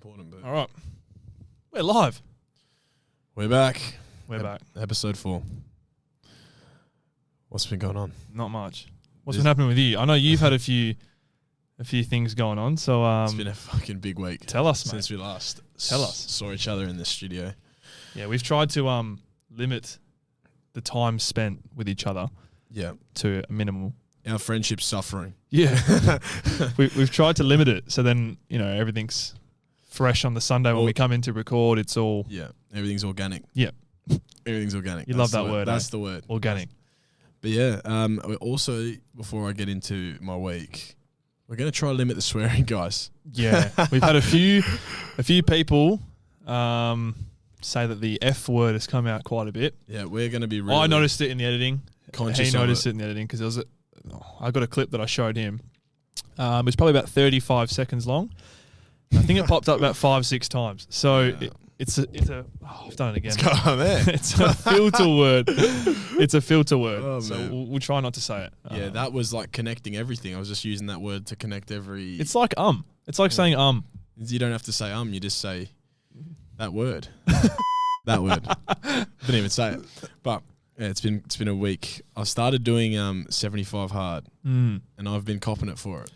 important. But All right. We're live. we're back. We're back. Episode 4. What's been going on? Not much. What's been happening with you? I know you've had a few things going on. So It's been a fucking big week. tell us, since mate. we last Tell us. saw each other in the studio. Yeah, we've tried to limit the time spent with each other Yeah, to a minimal. our friendship's suffering. Yeah. We've tried to limit it so then, everything's fresh on the Sunday when we come in to record. It's all Yeah, everything's organic. Yeah. Everything's organic. You That's love the that word, That's eh? the word. organic. But yeah, we also, before I get into my week, we're going to try to limit the swearing, guys. Yeah. We've had a few people say that the F word has come out quite a bit. Yeah, we're going to be really I noticed it in the editing. conscious He of noticed it in the editing because I got a clip that I showed him. It was probably about 35 seconds long. I think it popped up about 5-6 times. So Yeah. it's a I've done it again. What's going on there? It's a filter word. It's a filter word. Oh, so man. we'll try not to say it. Yeah, that was like connecting everything. I was just using that word to connect every... It's like It's like saying You don't have to say you just say that word. That word. Didn't even say it. But yeah, it's been a week. I started doing 75 hard and I've been copping it for it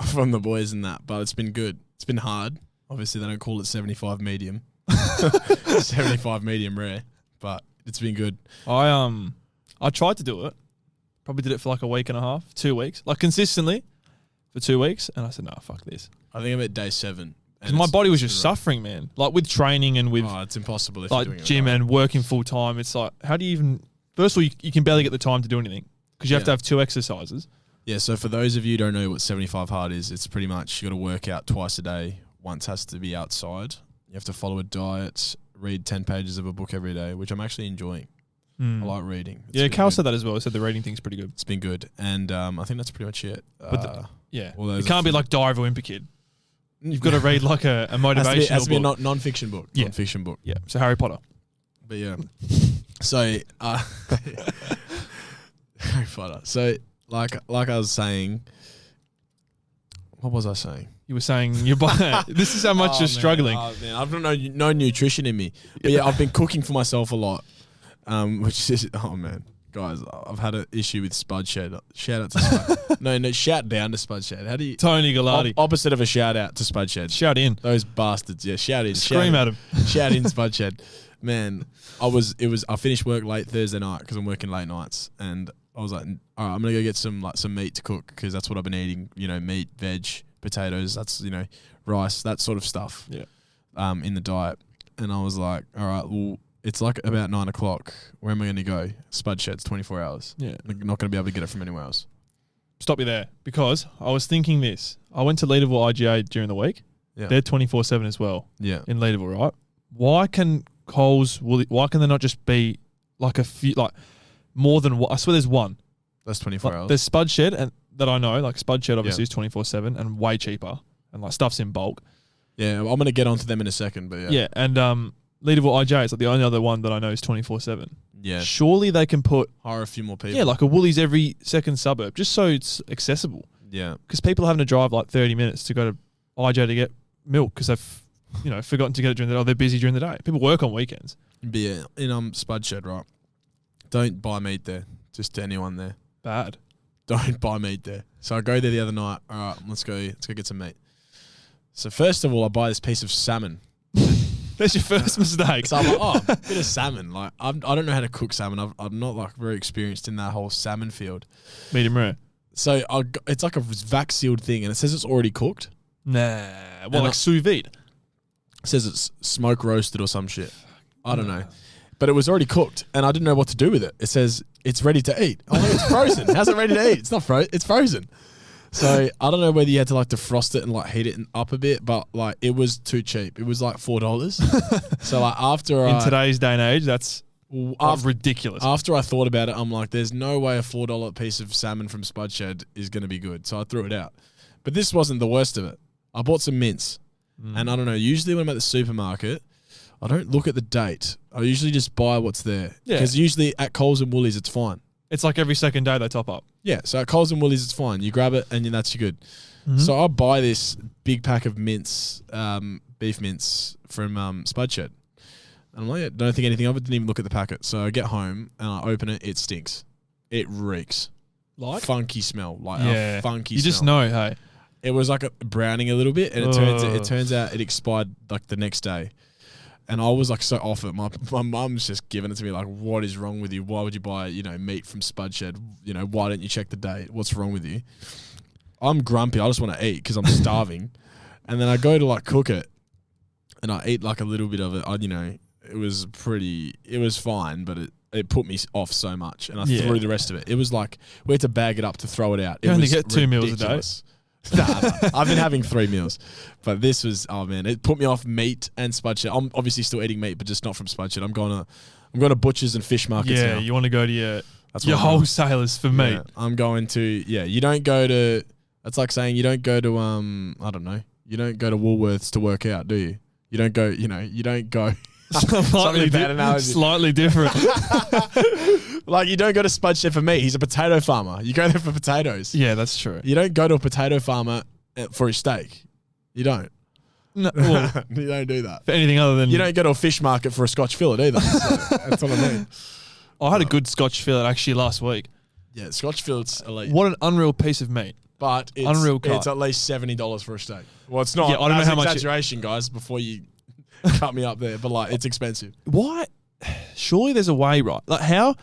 from the boys and that, but it's been good. It's been hard. Obviously they don't call it 75 medium. 75 medium rare, but it's been good. I tried to do it. Probably did it for like a week and a half, 2 weeks, like consistently for 2 weeks, and I said, "No, fuck this." I think I'm at day 7. Because my body was just suffering, man. Like with training and with it's impossible if you're doing like it gym right. and working full time. It's like, how do you even? First of all, you can barely get the time to do anything because you have to have 2 exercises. Yeah, so for those of you who don't know what 75 hard is, it's pretty much you got to work out twice a day. Once has to be outside. You have to follow a diet, read 10 pages of a book every day, which I'm actually enjoying. I like reading. Yeah, Cal said that as well. He said the reading thing's pretty good. It's been good. And I think that's pretty much it. But yeah, well, you can't be like Diary of a Wimpy Kid. You've got to read like a motivational has to be a book. non-fiction book. Yeah. Non-fiction book. Yeah, so Harry Potter. But yeah. So, Harry Potter. So, like I was saying, what was I saying? You were saying your body. This is how much you're struggling. Oh, man. I've got no nutrition in me. But yeah, I've been cooking for myself a lot. Which is, oh man, guys, I've had an issue with Spud Shed. Shout out to Spud. no, shout down to Spud Shed. How do you? Tony Gallardi. Opposite of a shout out to Spud Shed. Shout in. Those bastards. Yeah, shout in. Scream at him. Shout in Spud Shed. Man, I finished work late Thursday night because I'm working late nights, and I was like, all right, I'm gonna go get some meat to cook because that's what I've been eating. Meat, veg, potatoes. That's rice, that sort of stuff. Yeah. In the diet, and I was like, all right, well, it's like about 9 o'clock. Where am I going to go? Spud Shed's 24 hours. Yeah. I'm not going to be able to get it from anywhere else. Stop you there because I was thinking this. I went to Leaderville IGA during the week. Yeah. They're 24/7 as well. Yeah. In Leaderville, right? Why can why can there not just be like a few, like more than one? I swear there's one. That's 24 hours. There's Spud Shed and that I know, like Spud Shed obviously is 24/7 and way cheaper and like stuff's in bulk. Yeah, I'm going to get onto them in a second, but yeah. Yeah, and Leaderville IGA is like the only other one that I know is 24/7. Yeah. Surely they can put Hire a few more people. yeah, like a Woolies every second suburb, just so it's accessible. Yeah. Because people are having to drive like 30 minutes to go to IGA to get milk because they've forgotten to get it during the day. Or they're busy during the day. People work on weekends. But yeah, in Spud Shed, right? Don't buy meat there. Just to anyone there. Bad. Don't buy meat there. So I go there the other night. All right, let's go get some meat. So first of all, I buy this piece of salmon. That's your first mistake. So I'm like, a bit of salmon. Like I don't know how to cook salmon. I'm not like very experienced in that whole salmon field. Medium rare. So it's like a vac sealed thing, and it says it's already cooked. Nah. Well, like sous vide. It says it's smoke roasted or some shit. I don't know. But it was already cooked, and I didn't know what to do with it. It says it's ready to eat. Oh, it's frozen. How's it ready to eat? It's not frozen. It's frozen. So I don't know whether you had to like defrost it and like heat it up a bit, but like it was too cheap. It was like $4. So like after in today's day and age, that's ridiculous. After I thought about it, I'm like, there's no way a $4 piece of salmon from Spud Shed is going to be good. So I threw it out. But this wasn't the worst of it. I bought some mince, and I don't know. Usually when I'm at the supermarket, I don't look at the date. I usually just buy what's there. Yeah. Because usually at Coles and Woolies, it's fine. It's like every second day they top up. Yeah. So at Coles and Woolies, it's fine. You grab it and that's good. So I buy this big pack of mince, beef mince from Spud Shed. And I'm like, don't think anything of it. Didn't even look at the packet. So I get home and I open it. It stinks. It reeks. Like? Funky smell. Like a funky smell. You just know, hey. It was like a browning a little bit, and it turns out it expired like the next day. And I was like so off it. My mum's just giving it to me like, what is wrong with you? Why would you buy, meat from Spud Shed? Why don't you check the date? What's wrong with you? I'm grumpy. I just want to eat because I'm starving. And then I go to like cook it, and I eat like a little bit of it. It was fine, but it put me off so much, and I threw the rest of it. It was like we had to bag it up to throw it out. You only get 2 meals a day. Nah, I've been having 3 meals, but this was it put me off meat and Spud Shed. I'm obviously still eating meat, but just not from Spud Shed. I'm going to butchers and fish markets now. Yeah, you want to go to your wholesalers for meat. Yeah, I'm going to You don't go to. That's like saying you don't go to I don't know. You don't go to Woolworths to work out, do you? You don't go. You don't go. Slightly different. Like you don't go to Spud Shed for meat. He's a potato farmer. You go there for potatoes. Yeah, that's true. You don't go to a potato farmer for his steak. You don't. No, well, you don't do that. For anything other than you don't go to a fish market for a Scotch fillet either. So that's what I mean. I had a good Scotch fillet actually last week. Yeah, Scotch fillet's elite. What an unreal piece of meat. But it's at least $70 for a steak. Well, it's not. Yeah, I don't know how much. Exaggeration, guys. Before you cut me up there, but like it's expensive. Why? Surely there's a way, right? Like how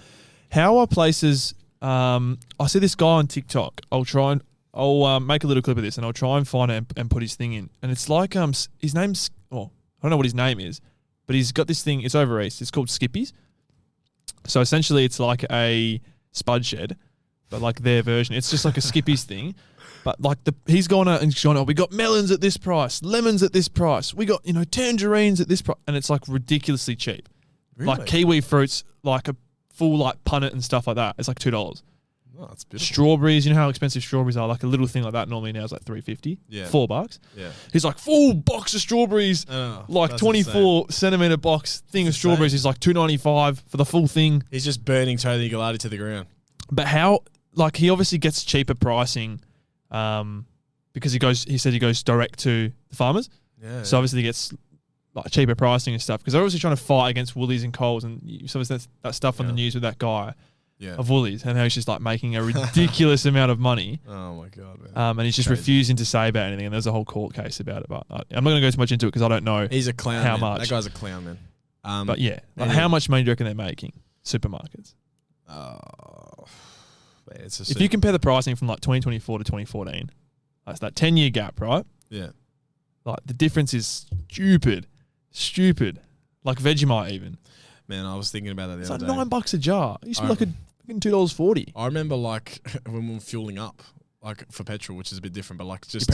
are places? I see this guy on TikTok. I'll make a little clip of this and I'll try and find it and put his thing in. And it's like his name's I don't know what his name is, but he's got this thing. It's over east. It's called Skippies. So essentially, it's like a Spud Shed, but like their version. It's just like a Skippies thing. But like he's gone out and showing, we got melons at this price, lemons at this price, we got tangerines at this price, and it's like ridiculously cheap. Really? Like kiwi fruits, like a full like punnet and stuff like that. It's like $2. Oh, that's beautiful. Strawberries, you know how expensive strawberries are. Like a little thing like that normally now is like $3.50. Yeah, $4. Yeah, he's like full box of strawberries, like 24 centimeter box thing of strawberries is like $2.95 for the full thing. He's just burning Tony Galati to the ground. But how? Like he obviously gets cheaper pricing. Because he said he goes direct to the farmers. Yeah. So obviously he gets like cheaper pricing and stuff because they're obviously trying to fight against Woolies and Coles, and so there's that stuff on the news with that guy of Woolies and how he's just like making a ridiculous amount of money. Oh my god, man. And he's just refusing to say about anything, and there's a whole court case about it. But I'm not going to go too much into it because I don't know. He's a clown. How man. much? That guy's a clown, man. But yeah, like how much money do you reckon they're making? Supermarkets. If you compare the pricing from like 2024 to 2014, that's that 10-year gap, right? Yeah. Like the difference is stupid. Like Vegemite even. Man, I was thinking about that the other day. It's like $9 a jar. It used to be like $2.40. I remember like when we were fueling up, like for petrol, which is a bit different, but like just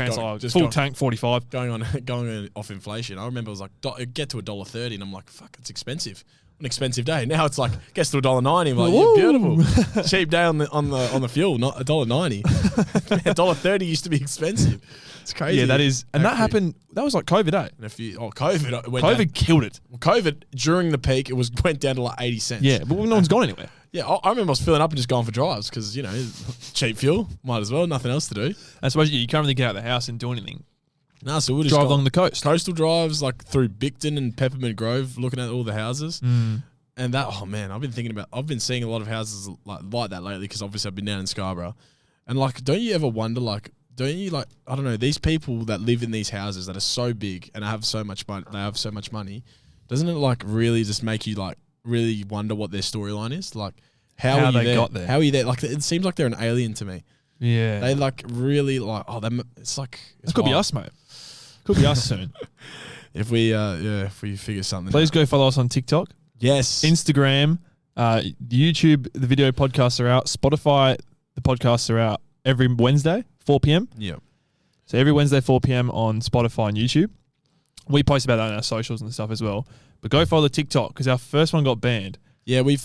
full tank 45. Going on off inflation. I remember it was like get to $1.30, and I'm like, fuck, it's expensive. An expensive day. Now it's like gets to $1.90. I'm like, yeah, beautiful. Cheap day on the fuel, not $1.90. $1.30 used to be expensive. It's crazy. Yeah, that is, and that happened. That was like COVID, eh? And COVID. COVID killed it. COVID during the peak, it went down to like 80 cents. Yeah, but no one's gone anywhere. Yeah, I remember I was filling up and just going for drives because cheap fuel, might as well, nothing else to do. I suppose you can't really get out of the house and do anything. No, so we'll just drive along the coast. Coastal drives like through Bicton and Peppermint Grove, looking at all the houses. Mm. And that, I've been seeing a lot of houses like that lately because obviously I've been down in Scarborough. And like, don't you ever wonder, like, I don't know, these people that live in these houses that are so big and have so much money, doesn't it like really just make you like really wonder what their storyline is? Like, how they got there? How are you there? Like, it seems like they're an alien to me. Yeah. They like really like, it's like, it could be us, mate. Could be us soon. If we figure something Please out. go follow us on TikTok. Yes. Instagram, YouTube, the video podcasts are out. Spotify, the podcasts are out every Wednesday, 4 p.m. Yeah. So every Wednesday, 4 p.m. on Spotify and YouTube. We post about that on our socials and stuff as well. But go follow the TikTok because our first one got banned. Yeah, we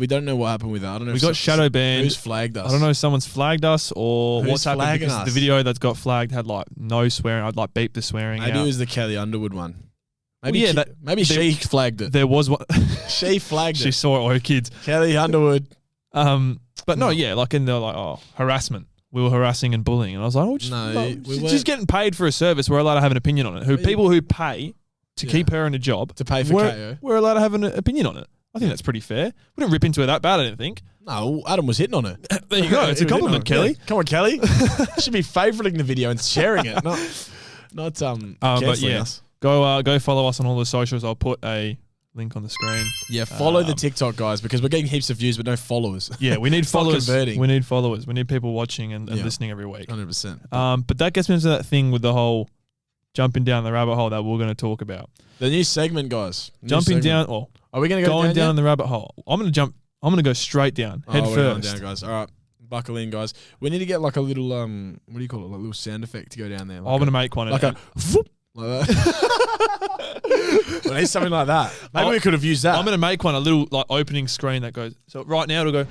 don't know what happened with that. I don't know. We got shadow banned. Who's flagged us? I don't know if someone's flagged us or who's what's happened because us? the video that's got flagged had like no swearing. I'd like beep the swearing Maybe out. it was the Kelly Underwood one. Maybe maybe she flagged it. There was one. She flagged it. She saw it with her kids. Kelly Underwood. But no, yeah, like and they're like, harassment we were harassing and bullying. And I was like, oh, she's getting paid for a service. We're allowed to have an opinion on it. People who pay to keep her in a job. To pay for KO. We're allowed to have an opinion on it. I think that's pretty fair. We didn't rip into her that bad, I didn't think. No, Adam was hitting on her. There you go. It's a compliment, Kelly. Yeah. Come on, Kelly. Should be favoriting the video and sharing it, not cancelling us. Go follow us on all the socials. I'll put a link on the screen. Yeah, follow the TikTok guys because we're getting heaps of views but no followers. Yeah, we need followers. Converting. We need followers. We need people watching and listening every week. 100%. But that gets me into that thing with the whole jumping down the rabbit hole that we're going to talk about. The new segment, guys. Down. Or are we going to go going down the rabbit hole? I'm going to jump. I'm going to go straight down. Head we're first. going down, guys. All right. Buckle in, guys. We need to get like a little what do you call it? Like a little sound effect to go down there. Like I'm going to make one. Like a whoop, like that. We need something like that. Maybe we could have used that. I'm going to make one, a little like opening screen that goes. So right now it'll go.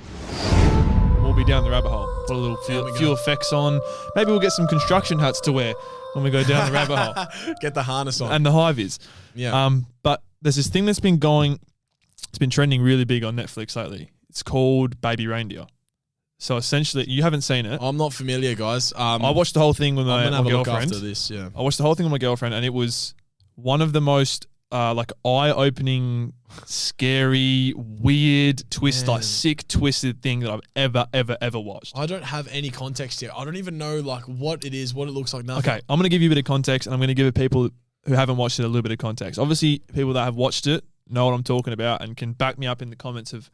We'll be down the rabbit hole. Put a little few effects on. Maybe we'll get some construction hats to wear when we go down the rabbit hole. Get the harness on. And the high vis. Yeah. But there's this thing that's been going. It's been trending really big on Netflix lately. It's called Baby Reindeer. So essentially, you haven't seen it. I'm not familiar, guys. I watched the whole thing with my girlfriend. Look after this, yeah. I watched the whole thing with my girlfriend, and it was one of the most like eye-opening, scary, weird, like sick, twisted thing that I've ever watched. I don't have any context here. I don't even know like what it is, what it looks like. Nothing. Okay, I'm going to give you a bit of context, and I'm going to give people who haven't watched it a little bit of context. Obviously, people that have watched it know what I'm talking about and can back me up in the comments of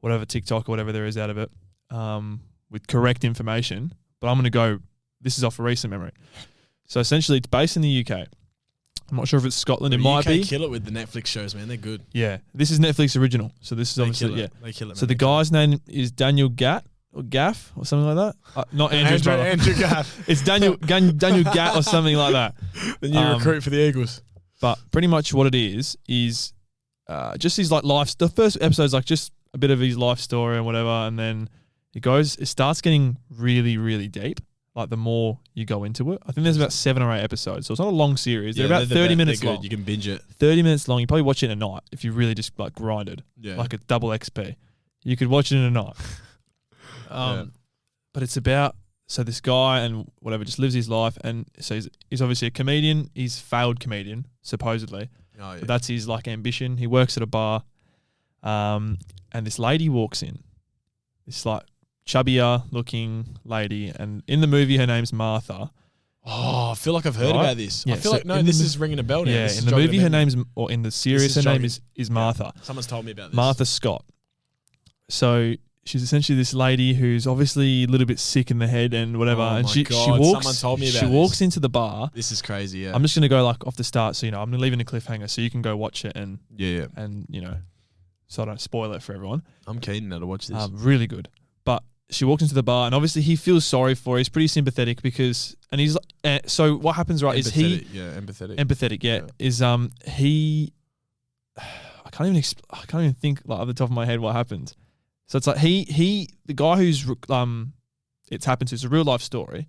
whatever TikTok or whatever there is out of it with correct information. But I'm going to go, this is off a recent memory. So essentially, it's based in the UK. I'm not sure if it's Scotland. It might be. They kill it with the Netflix shows, man. They're good. Yeah. This is Netflix original. So this is obviously, They kill it, So the guy's name is Daniel Gatt or Gaff or something like that. Not Andrew's brother. Andrew Gaff. It's Daniel Gatt or something like that. The new recruit for the Eagles. But pretty much what it is just his like life. The first episode's like just a bit of his life story and whatever, and then it starts getting really, really deep. Like the more you go into it, I think there's about 7 or 8 episodes, so it's not a long series. They're about 30 minutes long. You can binge it. 30 minutes long. You probably watch it in a night if you really just like grinded, like a double XP. You could watch it in a night. But it's about this guy and whatever just lives his life, and so he's obviously a comedian. He's a failed comedian supposedly. Oh, yeah. But that's his like ambition. He works at a bar, and this lady walks in. This like chubbier looking lady, and in the movie her name's Martha. Oh, I feel like I've heard about this. Yeah, I feel like this is ringing a bell now. Yeah, in the movie her name's, or in the series her name is Martha. Yeah, someone's told me about this. Martha Scott. So she's essentially this lady who's obviously a little bit sick in the head and whatever. Oh and she walks. Someone told me about She walks into the bar. This is crazy. Yeah, I'm just gonna go like off the start, so I'm gonna leave in a cliffhanger, so you can go watch it and and so I don't spoil it for everyone. I'm keen now to watch this. Really good. But she walks into the bar, and obviously he feels sorry for her. He's pretty sympathetic because, and he's so what happens, right? Is he empathetic? Yeah, is he? I can't even think like off the top of my head what happens. So it's like the guy who's it's happened to. It's a real life story.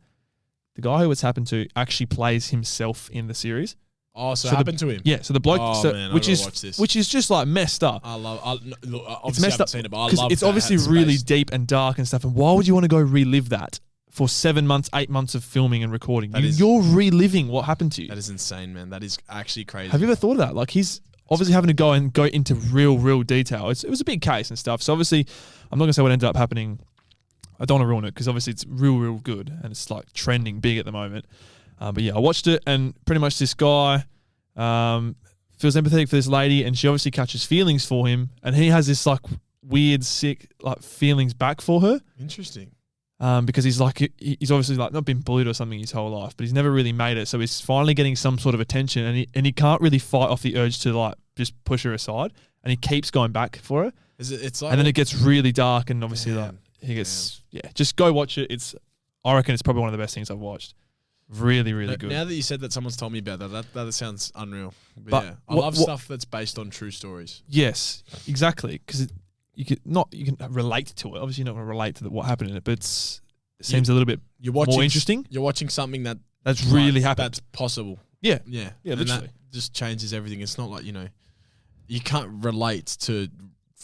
The guy who it's happened to actually plays himself in the series. Oh, so it happened to him? Yeah, so the bloke, which is just like messed up. It's messed up. Seen it, but I love it's obviously really deep and dark and stuff. And why would you want to go relive that for 7 months, 8 months of filming and recording? You're reliving what happened to you. That is insane, man. That is actually crazy. Have you ever thought of that? Like he's obviously having to go into real detail. It was a big case and stuff. So obviously, I'm not gonna say what ended up happening. I don't want to ruin it because obviously it's real good and it's like trending big at the moment. But yeah, I watched it, and pretty much this guy feels empathetic for this lady, and she obviously catches feelings for him, and he has this like weird, sick like feelings back for her. Interesting. Because he's obviously like not been bullied or something his whole life, but he's never really made it. So he's finally getting some sort of attention, and he can't really fight off the urge to like just push her aside, and he keeps going back for her. It's like, and then it gets really dark, and obviously he gets just go watch it. I reckon it's probably one of the best things I've watched. Really, really good. Now that you said that, someone's told me about that sounds unreal. But yeah, I love stuff that's based on true stories. Yes, exactly. Because you can relate to it. Obviously, you're not going to relate to what happened in it, but it seems a little bit more interesting. You're watching something that's really happened. That's possible. Yeah, and literally. That just changes everything. It's not like you can't relate to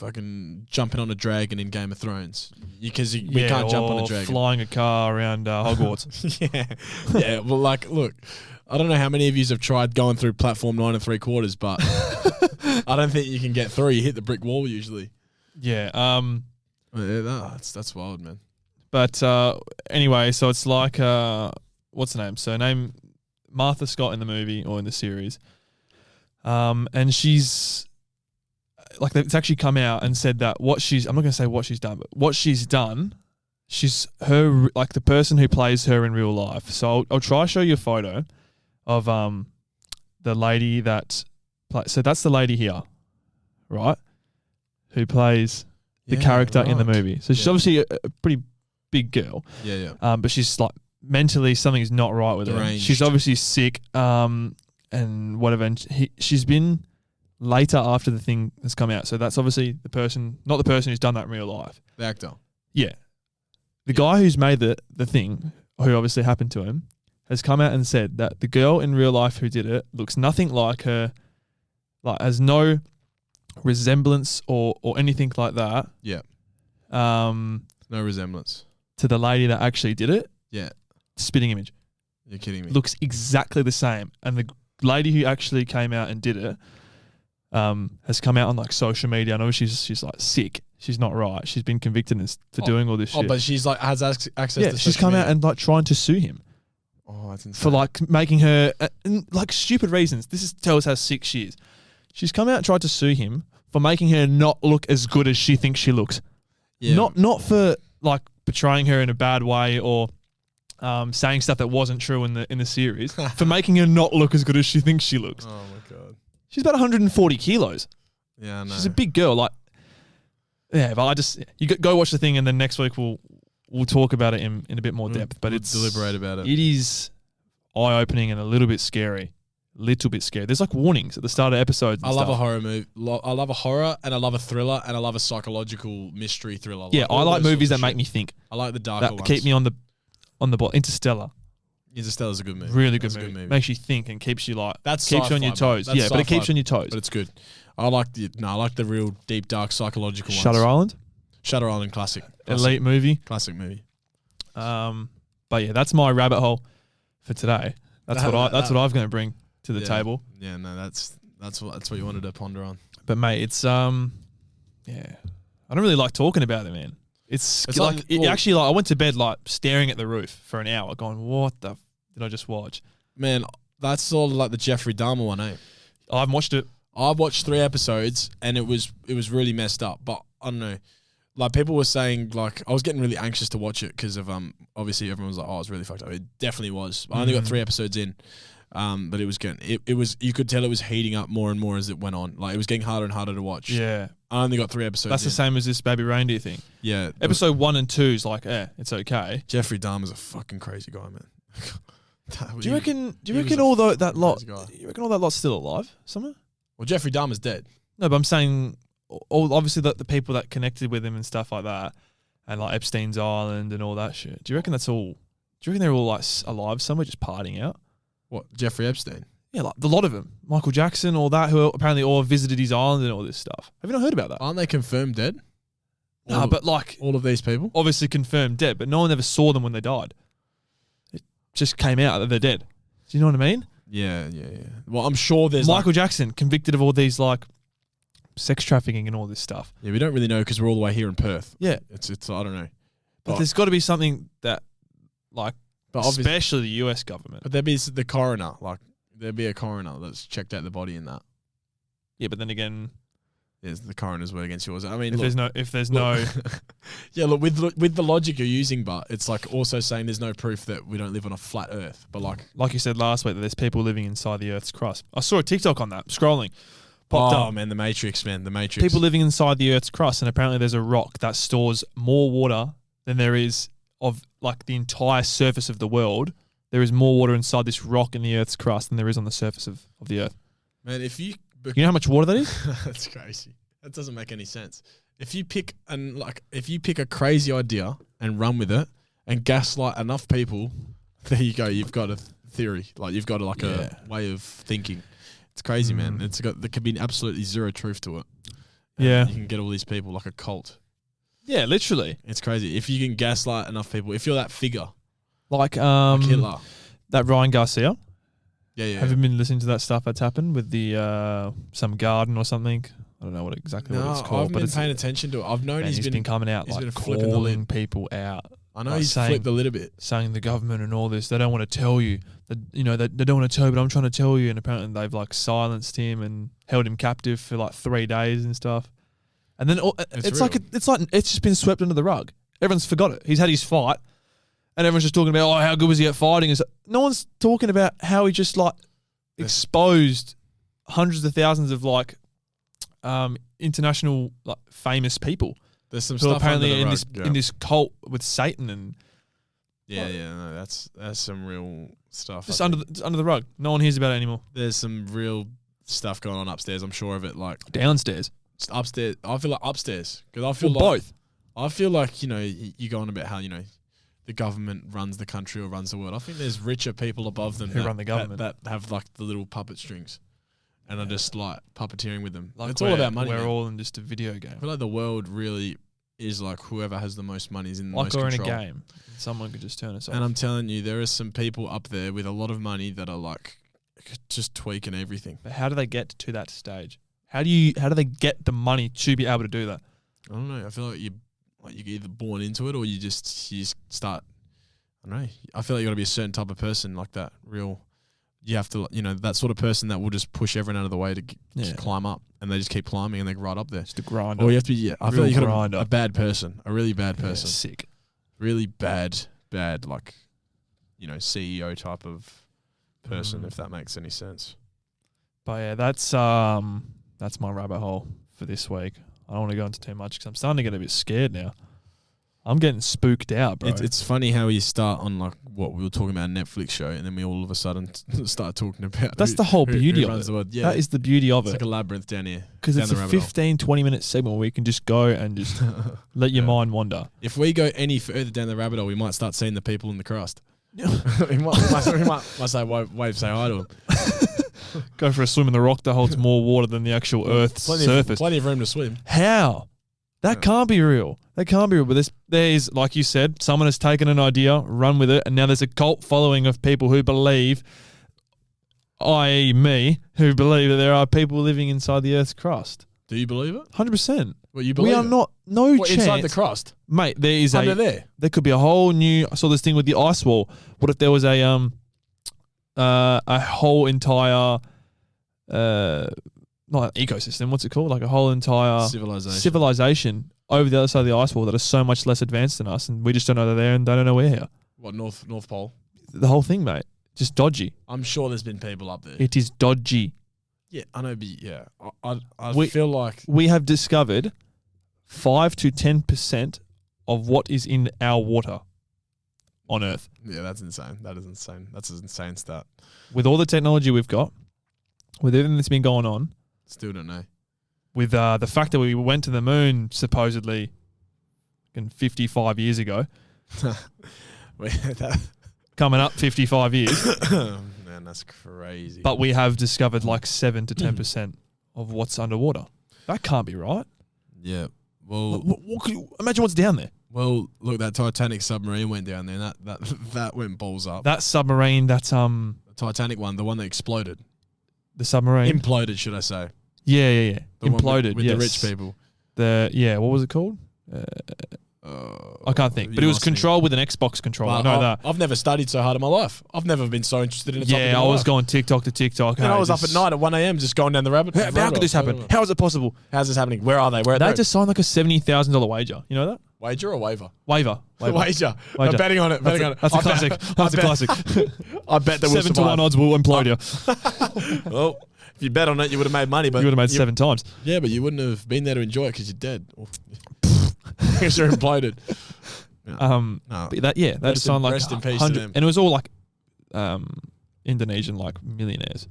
fucking jumping on a dragon in Game of Thrones because we can't jump on a dragon. Flying a car around Hogwarts. yeah. Well, like, look, I don't know how many of you have tried going through platform 9 3/4, but I don't think you can get through. You hit the brick wall usually. Yeah. That's wild, man. But anyway, so it's like what's the name? So name Martha Scott in the movie or in the series, and she's like it's actually come out and said that I'm not going to say what she's done, but what she's done, she's her like the person who plays her in real life. So I'll try to show you a photo of the lady that so that's the lady here, right? Who plays the character in the movie. So she's obviously a pretty big girl. Yeah. But she's like mentally something's not right with her. Deranged. She's obviously sick. And whatever. And she's been later after the thing has come out. So that's obviously the person, not the person who's done that in real life. The actor. Yeah. The guy who's made the thing, who obviously happened to him, has come out and said that the girl in real life who did it looks nothing like her, like has no resemblance or anything like that. Yeah. No resemblance to the lady that actually did it. Yeah. Spitting image. You're kidding me. Looks exactly the same. And the lady who actually came out and did it has come out on like social media. I know she's like sick. She's not right. She's been convicted for doing all this shit. Oh, but she's like has access to she's come out and like trying to sue him. Oh, that's insane. For like making her like stupid reasons. Tells how sick she is. She's come out and tried to sue him for making her not look as good as she thinks she looks. Yeah. Not for like portraying her in a bad way or saying stuff that wasn't true in the series. For making her not look as good as she thinks she looks. Oh my god. She's about 140 kilos. Yeah, I know. She's a big girl. Like, yeah, but you go watch the thing, and then next week we'll talk about it in a bit more depth. But it's deliberate about it. It is eye opening and a little bit scary. There's like warnings at the start of episodes. I love a horror movie. I love a horror, and I love a thriller, and I love a psychological mystery thriller. I like movies that make me think. I like the darker ones. Keep me on the ball. Interstellar's a good movie. Really good movie. Makes you think and keeps you like keeps you on your toes. Yeah, but it keeps you on your toes. But it's good. I like the real deep dark psychological ones. Shutter Island, classic. Elite movie. Classic movie. But yeah, that's my rabbit hole for today. That's what I'm going to bring to the table. Yeah, no, that's what you wanted to ponder on. But mate, it's I don't really like talking about it, man. It's actually I went to bed like staring at the roof for an hour, going, "What the did I just watch?" Man, that's sort of like the Jeffrey Dahmer one, eh? I haven't watched it. I've watched 3 episodes and it was really messed up. But I don't know, like people were saying, like I was getting really anxious to watch it because of obviously everyone was like, "Oh, it's really fucked up." It definitely was. I only got 3 episodes in. But it was getting it was you could tell it was heating up more and more as it went on. Like it was getting harder and harder to watch. Yeah. I only got 3 episodes. That's the same as this Baby Reindeer thing. Yeah. Episode 1 and 2 is like, it's okay. Jeffrey Dahmer's a fucking crazy guy, man. Do you reckon all that lot's still alive somewhere? Well, Jeffrey Dahmer's dead. No, but I'm saying obviously the people that connected with him and stuff like that, and like Epstein's Island and all that shit. Do you reckon they're all like alive somewhere just partying out? What, Jeffrey Epstein? Yeah, like a lot of them. Michael Jackson, all that, who apparently all visited his island and all this stuff. Have you not heard about that? Aren't they confirmed dead? No, but like... all of these people? Obviously confirmed dead, but no one ever saw them when they died. It just came out that they're dead. Do you know what I mean? Yeah. Well, I'm sure there's Michael Jackson, convicted of all these like sex trafficking and all this stuff. Yeah, we don't really know because we're all the way here in Perth. Yeah. It's I don't know. But there's got to be something that like... But especially the US government. But there'd be the coroner, like there'd be a coroner that's checked out the body in that. Yeah, but then again, there's the coroner's word against yours. I mean, if there's no, yeah, look with the logic you're using, but it's like also saying there's no proof that we don't live on a flat Earth. But like you said last week, that there's people living inside the Earth's crust. I saw a TikTok on that scrolling. Popped up. Man, the Matrix, man, the Matrix. People living inside the Earth's crust, and apparently there's a rock that stores more water than there is of like the entire surface of the world. There is more water inside this rock in the Earth's crust than there is on the surface of the Earth. Man, if you know how much water that is? That's crazy. That doesn't make any sense. If you pick a crazy idea and run with it and gaslight enough people, there you go. You've got a theory. Like you've got a way of thinking. It's crazy, man. There could be absolutely zero truth to it. And Yeah. you can get all these people like a cult. Yeah, literally. It's crazy. If you can gaslight enough people, if you're that figure, Like Hitler. that Ryan Garcia. Yeah. Have you been listening to that stuff that's happened with the some garden or something? I don't know what it's No, called. I haven't but been it's paying attention to it. I've known he's been coming out he's like been flipping the calling lid. people out. I know like he's saying- flipped a little bit. Saying the government and all this, they don't want to tell you. They don't want to tell you, but I'm trying to tell you. And apparently they've like silenced him and held him captive for like 3 days and stuff. And then it's like it's just been swept under the rug. Everyone's forgot it. He's had his fight, and everyone's just talking about how good was he at fighting. And no one's talking about how he just like exposed hundreds of thousands of like international like famous people. There's some who stuff apparently under the in rug, this cult with Satan and no, that's some real stuff. just under the rug. No one hears about it anymore. There's some real stuff going on upstairs. I'm sure of it. Like Downstairs, just upstairs. I feel like upstairs because I feel or like both. I feel like you go on about how the government runs the country or runs the world. I think there's richer people above them Who run the government. that have like the little puppet strings, and are just like puppeteering with them. Like It's all about money. We're man. all in just a video game. I feel like the world really is like whoever has the most money is in the Like most we're control. in a game. Someone could just turn us off. And I'm telling you, there are some people up there with a lot of money that are like just tweaking everything. But how do they get to that stage? How do they get the money to be able to do that? I don't know. I feel like you're either born into it or you just start. I don't know. I feel like you got to be a certain type of person like that. You have to, that sort of person that will just push everyone out of the way to just climb up, and they just keep climbing and they're right up there. Just a grinder. Or you have to be. I feel like you got grinder. a bad person, a really bad person, Sick. really bad, like, CEO type of person, if that makes any sense. But yeah, that's my rabbit hole for this week. I don't want to go into too much because I'm starting to get a bit scared now. I'm getting spooked out, bro. It's funny how you start on like what we were talking about, a Netflix show, and then we all of a sudden start talking about. That's the whole beauty of it. Yeah, that is the beauty of it's it. like a labyrinth down here. Because it's a 15, 20-minute segment where you can just go and just let your mind wander. If we go any further down the rabbit hole, we might start seeing the people in the crust. we might say wave, say hi to them. Go for a swim in the rock that holds more water than the actual Earth's surface. Plenty of room to swim. How? That can't be real. That can't be real. But there's, like you said, someone has taken an idea, run with it, and now there's a cult following of people who believe, i.e. me, who believe that there are people living inside the Earth's crust. Do you believe it? 100%. Well, you believe we are it? not, no what, chance. inside the crust? Mate, there is Under there? There could be a whole new, I saw this thing with the ice wall. What if there was a whole entire, not an ecosystem, what's it called? Like a whole entire civilization over the other side of the ice wall that are so much less advanced than us, and we just don't know they're there and they don't know we're here. What, North Pole? The whole thing, mate. Just dodgy. I'm sure there's been people up there. It is dodgy. Yeah, I know, but yeah. I feel like... We have discovered 5 to 10% of what is in our water on Earth. Yeah, that's insane. That is insane. That's an insane stat. With all the technology we've got, with everything that's been going on, still don't know. With the fact that we went to the moon supposedly 55 years ago, coming up 55 years. Man, that's crazy. But we have discovered like 7 to 10% of what's underwater. That can't be right. Yeah. Well, imagine what's down there. Well, look, that Titanic submarine went down there, and that went balls up. That submarine, that's the Titanic one, the one that exploded. The submarine imploded, should I say? Yeah. The imploded with yes. the rich people. What was it called? I can't think, but it was controlled with an Xbox controller. I know that. I've never studied so hard in my life. I've never been so interested in a topic. Yeah, I was going TikTok to TikTok. And I was up at night at 1 a.m. just going down the rabbit. How could this happen? How is it possible? How's this happening? Where are they? Where are they? Just signed like a $70,000 wager. You know that? Wager or waiver? Wager. I'm betting on it. That's a classic. That's a classic. I bet there was 7 to 1 odds will implode you. Well, if you bet on it, you would have made money. But you would have made 7 times. Yeah, but you wouldn't have been there to enjoy it because you're dead. Because you're imploded. No. But that just signed like rest in peace 100, to them. and it was all like Indonesian like millionaires,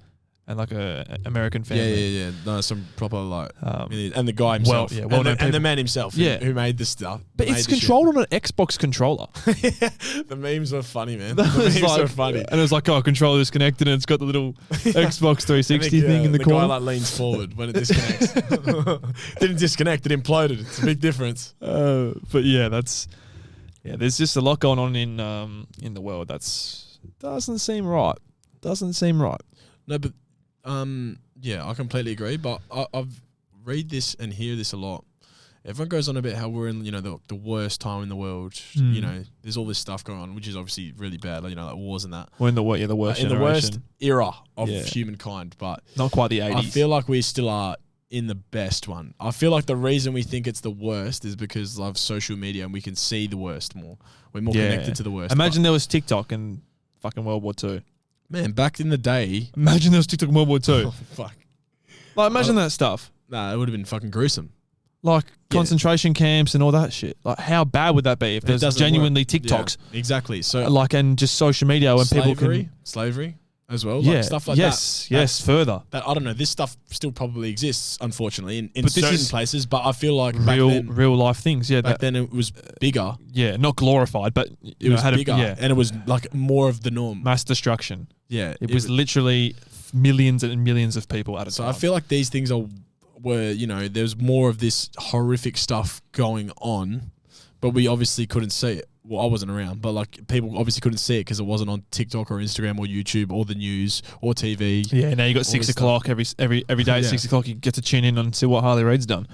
and like a American Yeah, family. yeah. No, some proper like, and the guy himself, and the man himself, who made the stuff. But it's controlled on an Xbox controller. The memes are funny, man. The memes are funny. And it was like, oh, controller disconnected, and it's got the little Xbox 360 thing in the corner. The guy like leans forward when it disconnects. Didn't disconnect, it imploded. It's a big difference. But yeah, there's just a lot going on in the world. Doesn't seem right. No, but yeah, I completely agree. But I've read this and hear this a lot. Everyone goes on about how we're in, the worst time in the world. There's all this stuff going on, which is obviously really bad. Like wars and that. We're in the worst in generation. the worst era of humankind, but not quite the 80s. I feel like we still are in the best one. I feel like the reason we think it's the worst is because of social media and we can see the worst more. We're more connected to the worst. Imagine there was TikTok in fucking World War II. Man, back in the day. Imagine there was TikTok in World War II. Oh, fuck. Like, imagine that stuff. Nah, it would have been fucking gruesome. Like concentration camps and all that shit. Like, how bad would that be if there's genuinely TikToks? Yeah, exactly. So, and just social media when people can slavery as well. Yeah, like stuff like that. Yes, further. That, I don't know. This stuff still probably exists, unfortunately, in certain places. But I feel like real life things. Yeah, back then it was bigger. Yeah, not glorified, but it was bigger, and it was like more of the norm. Mass destruction. Yeah, it was literally millions and millions of people at a time. So I feel like these things were there's more of this horrific stuff going on, but we obviously couldn't see it. Well, I wasn't around, but like people obviously couldn't see it because it wasn't on TikTok or Instagram or YouTube or the news or TV. Yeah, now you got 6 o'clock every day at 6 o'clock. You get to tune in and see what Harley Reid's done.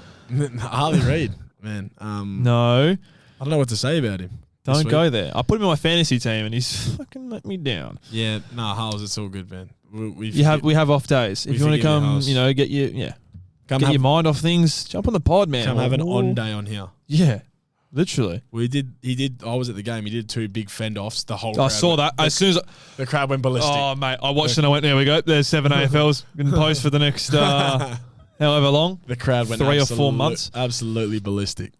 Harley Reid, man. No, I don't know what to say about him. Don't go there. I put him in my fantasy team and he's fucking let me down. Yeah, Harles, it's all good, man. We have off days. If you want to come, get your mind off things. Jump on the pod, man. Come have an on day on here. Yeah, literally. He did. I was at the game. He did 2 big fend offs. The whole. I saw that as soon as the crowd went ballistic. Oh mate, I watched and I went, there we go. There's 7 AFLs in post for the next however long. The crowd went 3 or 4 months. Absolutely ballistic.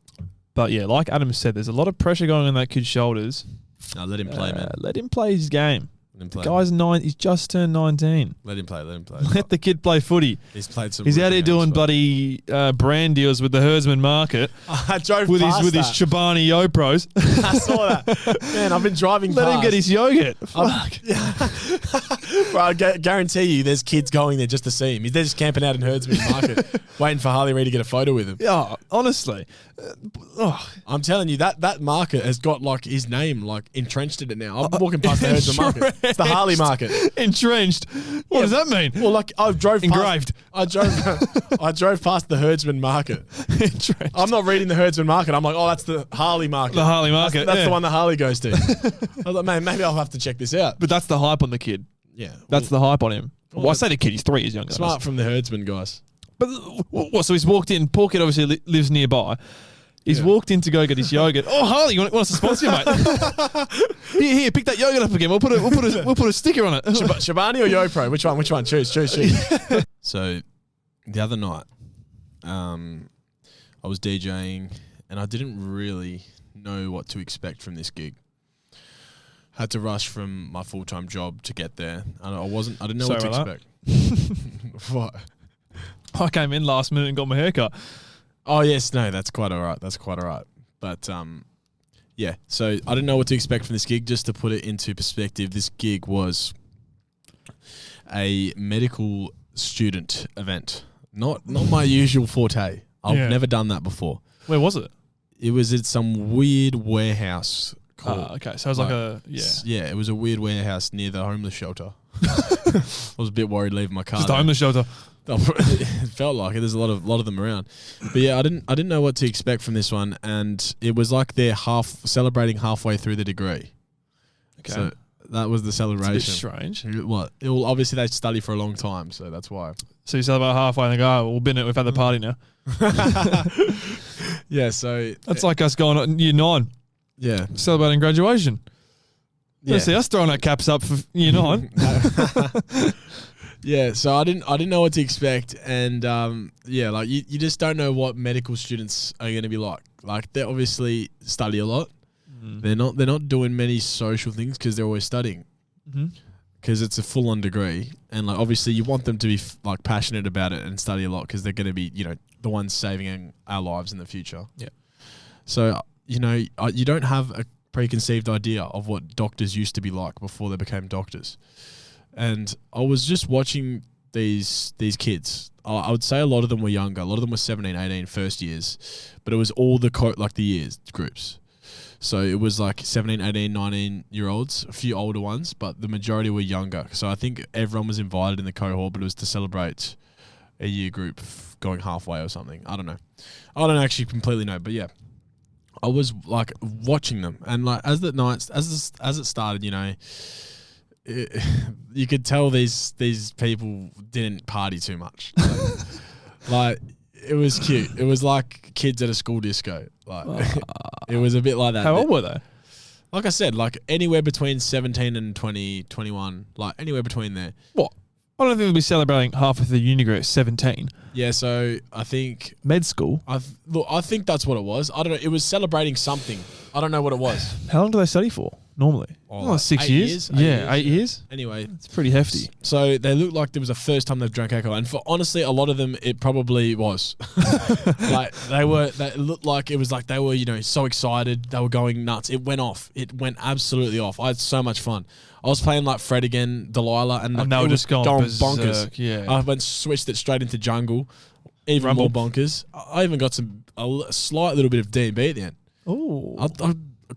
But yeah, like Adam said, there's a lot of pressure going on that kid's shoulders. No, let him play, man. Let him play his game. Let him play. The guy's 9. He's just turned 19. Let him play. Let the kid play footy. He's played some. He's out here doing bloody brand deals with the herdsman market. I drove with past his Chobani Yopros. I saw that. Man, I've been driving past. Let him get his yogurt. Bro, I guarantee you there's kids going there just to see him. They're just camping out in Herdsman Market waiting for Harley Reid to get a photo with him. Yeah, honestly. I'm telling you, that market has got like his name like entrenched in it now. I'm walking past the Herdsman Market. It's the Harley Market. Entrenched. What does that mean? Well, like I drove engraved. I drove past the Herdsman Market. Entrenched. I'm not reading the Herdsman Market. I'm like, oh, that's the Harley Market. The Harley Market. That's the one that Harley goes to. I was like, man, maybe I'll have to check this out. But that's the hype on the kid. Yeah. That's the hype on him. Well, I say the kid, he's 3 years younger. Smart from the Herdsman guys. But so he's walked in. Poor kid obviously lives nearby. He's walked in to go get his yogurt. Oh, Harley, you want us to sponsor you, mate? Here, pick that yogurt up again. We'll put a sticker on it. Shabani or YoPro? Which one? Choose. So, the other night, I was DJing and I didn't really know what to expect from this gig. Had to rush from my full-time job to get there. I didn't know what to expect. What? I came in last minute and got my haircut. Oh, yes. No, that's quite all right. But, yeah. So I didn't know what to expect from this gig. Just to put it into perspective, this gig was a medical student event. Not my usual forte. I've never done that before. Where was it? It was at some weird warehouse. Okay. So it was like a... Yeah. Yeah, it was a weird warehouse near the homeless shelter. I was a bit worried leaving my car. Just the homeless shelter. It felt like it. There's a lot of them around, but yeah, I didn't know what to expect from this one, and it was like they're celebrating halfway through the degree. Okay, so that was the celebration. It's a bit strange. What? Obviously they study for a long time, so that's why. So you celebrate halfway and go, we've had the party now. Yeah, so that's like us going on year 9. Yeah, celebrating graduation. Yeah, see us throwing our caps up for year 9. Yeah, so I didn't know what to expect, and like you just don't know what medical students are going to be like. Like they obviously study a lot. They're not doing many social things because they're always studying. because it's a full-on degree, and like obviously you want them to be like passionate about it and study a lot because they're going to be, you know, the ones saving our lives in the future. Yeah. So you know, you don't have a preconceived idea of what doctors used to be like before they became doctors. And I was just watching these kids. I would say a lot of them were younger. A lot of them were 17, 18, first years, but it was all the years groups. So it was like 17, 18, 19-year-olds, a few older ones, but the majority were younger. So I think everyone was invited in the cohort, but it was to celebrate a year group going halfway or something. I don't know. I don't actually completely know, but yeah. I was like watching them, and like as it started, you know, you could tell these people didn't party too much. Like it was cute. It was like kids at a school disco. Like it was a bit like that. How old were they? Like I said, like anywhere between 17 and 20, 21, like anywhere between there. What? I don't think they'll be celebrating half of the uni group at 17. Yeah, so I think med school. I think that's what it was. I don't know. It was celebrating something. I don't know what it was. How long do they study for normally? Like 6 years. 8 years. Anyway, it's pretty hefty. So they looked like it was the first time they've drank alcohol, and for honestly, a lot of them it probably was. Like they looked like it was like they were, you know, so excited. They were going nuts. It went off. It went absolutely off. I had so much fun. I was playing like Fred again, Delilah, and like, they were just going bonkers. Yeah, I switched it straight into jungle, even Rumble. more bonkers. I even got a slight little bit of D&B at the end. Oh, I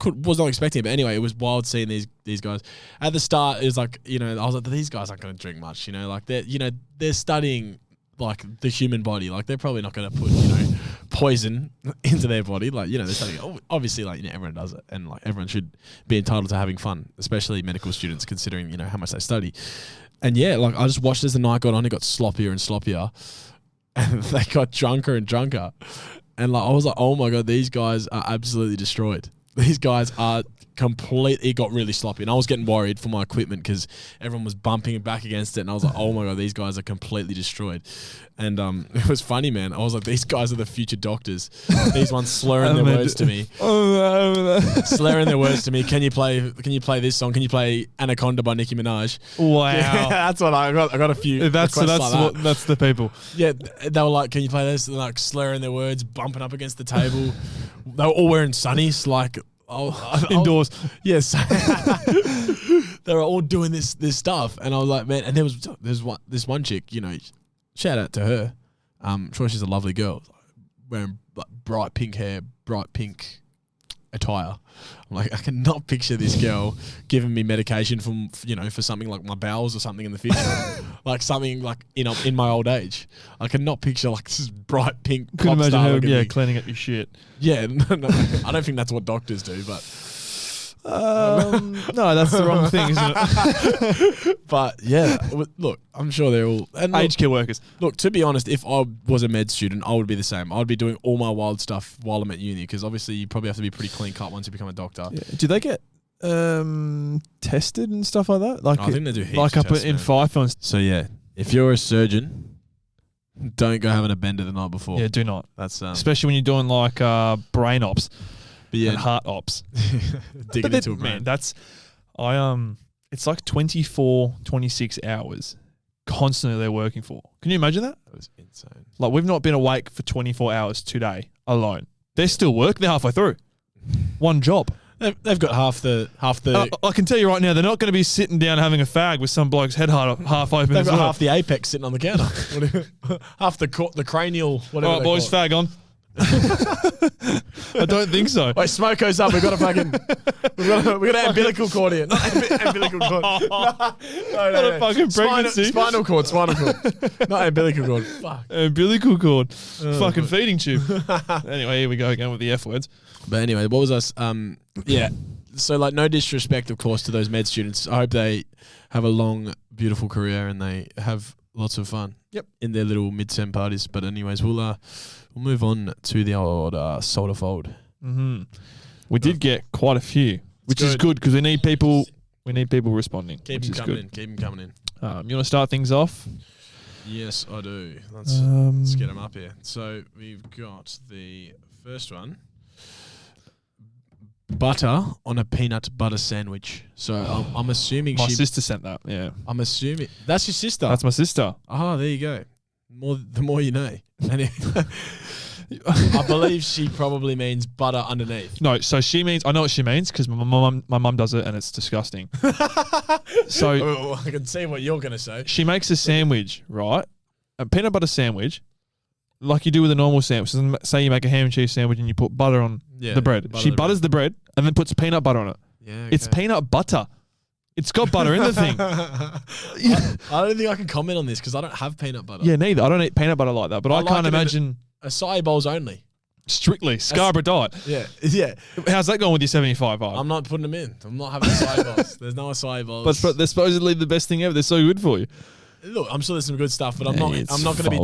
was not expecting it, but anyway, it was wild seeing these guys. At the start, it was like, you know, I was like, these guys aren't going to drink much, you know, like they're studying like the human body, like they're probably not going to put, you know, poison into their body, like, you know, they're studying. Obviously, like, you know, everyone does it, and like everyone should be entitled to having fun, especially medical students, considering, you know, how much they study. And yeah, like I just watched as the night got on, it got sloppier and sloppier, and they got drunker and drunker, and like I was like, oh my god, these guys are absolutely destroyed. These guys are completely got really sloppy, and I was getting worried for my equipment because everyone was bumping back against it, and I was like, oh my god, these guys are completely destroyed. And it was funny, man. I was like, these guys are the future doctors. These ones slurring their words to me. Slurring their words to me. Can you play this song? Can you play Anaconda by Nicki Minaj? Wow. Yeah, that's what I got. I got a few. That's the people. Yeah, they were like, can you play this? And like slurring their words, bumping up against the table. They were all wearing sunnies, like indoors. Yes. They were all doing this stuff, and I was like, man. And there's this one chick, you know, shout out to her. I'm sure she's a lovely girl, wearing like bright pink hair, bright pink attire. I'm like, I cannot picture this girl giving me medication for something like my bowels or something in the future, like something like in my old age. I cannot picture like this bright pink. Couldn't imagine her cleaning up your shit. Yeah, no, I don't think that's what doctors do, but. No, that's the wrong thing, isn't it? But yeah, look, I'm sure they're all aged care workers. Look, to be honest, if I was a med student, I would be the same. I'd be doing all my wild stuff while I'm at uni, because obviously you probably have to be pretty clean cut once you become a doctor. Yeah. Do they get tested and stuff like that? Like I think they do heaps like of up tests, in man. FIFA. So yeah, if you're a surgeon, don't go having a bender the night before. Yeah, do not. That's especially when you're doing like brain ops. But yeah, and heart ops. Digging into a brain. Man, it's like 24, 26 hours constantly they're working for. Can you imagine that? That was insane. Like we've not been awake for 24 hours today alone. They're still working. They're halfway through. One job. They've got half the. I can tell you right now, they're not going to be sitting down having a fag with some bloke's head half open. They've got half the apex sitting on the counter. Half the cranial. Whatever. All right, boys, fag on. I don't think so. Wait, Smoko's up. We've got an umbilical cord here. Not umbilical cord. No. A fucking pregnancy. Spinal cord. Not umbilical cord. Fuck. Umbilical cord. Fucking feeding tube. Anyway, here we go again with the F words. But anyway, what was us? Yeah. So like, no disrespect, of course, to those med students. I hope they have a long, beautiful career and they have lots of fun. Yep. In their little mid-sem parties. But anyways, we'll move on to the old soda fold. Mm-hmm. We did get quite a few, which is good because we need people. We need people responding. Keep them coming in. You want to start things off? Yes, I do. Let's get them up here. So we've got the first one. butter on a peanut butter sandwich. So I'm assuming My sister sent that. Yeah, I'm assuming that's your sister. that's my sister. Oh, there you go. The more you know. I believe she probably means butter underneath. No, so she means, I know what she means because my mum does it and it's disgusting. So oh, I can see what you're going to say. she makes a sandwich, right? A peanut butter sandwich, like you do with a normal sandwich. So say you make a ham and cheese sandwich and you put butter on the bread. She butters the bread and then puts peanut butter on it. Yeah, okay. It's peanut butter. It's got butter in the thing. I don't think I can comment on this because I don't have peanut butter. Yeah, neither. I don't eat peanut butter like that, but I can't imagine. Acai bowls only. Strictly Scarborough diet. Yeah. How's that going with your 75 vibe? I'm not putting them in. I'm not having acai bowls. There's no acai bowls. But they're supposedly the best thing ever. They're so good for you. Look, I'm sure there's some good stuff, but I'm not going to be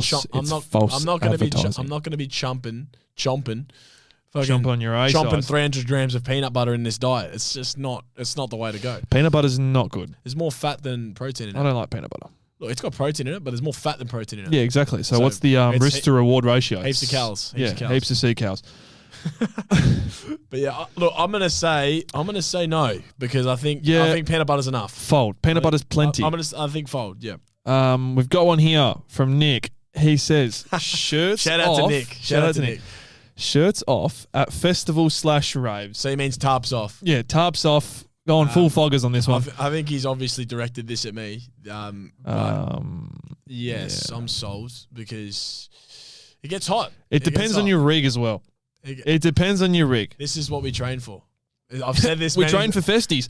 chomping Chomp on your A chomping size. 300 grams of peanut butter in this diet. It's just not. It's not the way to go. Peanut butter's not good. There's more fat than protein in it. I don't like peanut butter. Look, it's got protein in it, but there's more fat than protein in it. Yeah, exactly. So what's the risk to reward ratio? Heaps of cows. Heaps of sea cows. But yeah, look, I'm gonna say no because I think peanut butter's enough. Fold. Peanut butter's plenty. I think fold. Yeah. We've got one here from Nick. He says shirts. Shout out to Nick. Shout out to Nick. Shirts off at festival/raves. So he means tarps off. Yeah, tarps off. Going full foggers on this one. I think he's obviously directed this at me. Yes, I'm sold because it gets hot. It depends on your rig as well. It depends on your rig. This is what we train for. I've said this. We train for festies.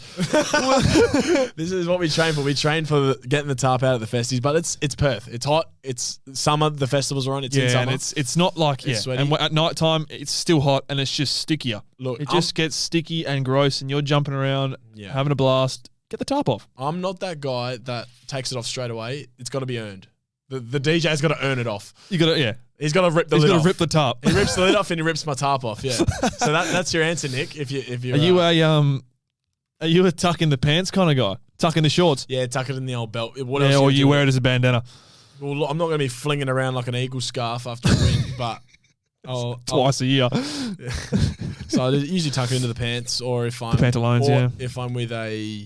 This is what we train for. We train for getting the tarp out at the festies, but it's Perth. It's hot. It's summer. The festivals are on. It's in summer. And it's not like sweaty. And at night time it's still hot and it's just stickier. Look, it just gets sticky and gross, and you're jumping around, having a blast. Get the tarp off. I'm not that guy that takes it off straight away. It's got to be earned. The DJ's got to earn it off. You got to He's got to rip the lid off. He's got to rip the tarp. He rips the lid off and he rips my tarp off. Yeah. So that's your answer, Nick. If you are you a tuck in the pants kind of guy? Tuck in the shorts? Yeah, tuck it in the old belt. Or you wear it as a bandana. Well, look, I'm not going to be flinging around like an eagle scarf after a win, but twice a year. So I usually tuck it into the pants, or if I'm pantaloons, if I'm with a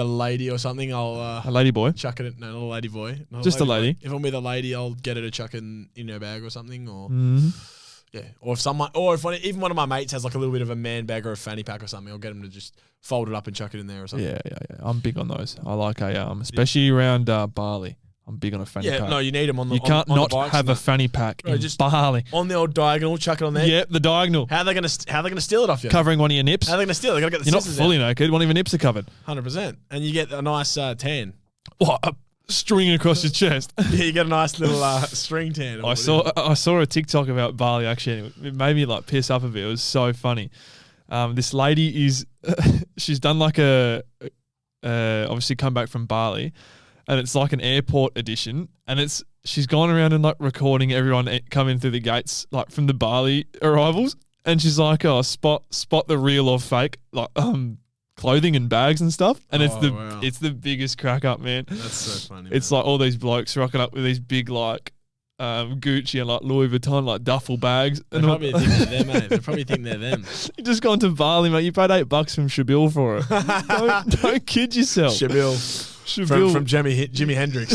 lady or something, I'll a lady boy. chuck it in. No, not a lady boy. Just a lady. If I'm with a lady, I'll get her to chuck it in her bag or something, or yeah. Or if even one of my mates has like a little bit of a man bag or a fanny pack or something, I'll get him to just fold it up and chuck it in there or something. Yeah. I'm big on those. I like especially around Bali. I'm big on a fanny pack. Yeah, no, you need them on the. You can't not have a fanny pack in Bali. On the old diagonal, chuck it on there. Yeah, the diagonal. How are they gonna steal it off you? Covering one of your nips. How are they gonna steal it? They gotta get the You're not scissors fully out. naked. One of your nips are covered. 100%, and you get a nice tan. What? A string across your chest. Yeah, you get a nice little string tan. I saw a TikTok about Bali actually. It made me like piss up a bit. It was so funny. This lady is she's done like obviously come back from Bali, and it's like an airport edition, and she's gone around and like recording everyone coming through the gates like from the Bali arrivals, and she's like, oh, spot the real or fake like clothing and bags and stuff, and it's the biggest crack up, man. That's so funny. It's like all these blokes rocking up with these big like Gucci and like Louis Vuitton like duffel bags. They probably think they're them, mate. They probably think they're them. You just gone to Bali, mate. You paid $8 from Shabil for it. don't kid yourself. Shabil from Jimi Hendrix.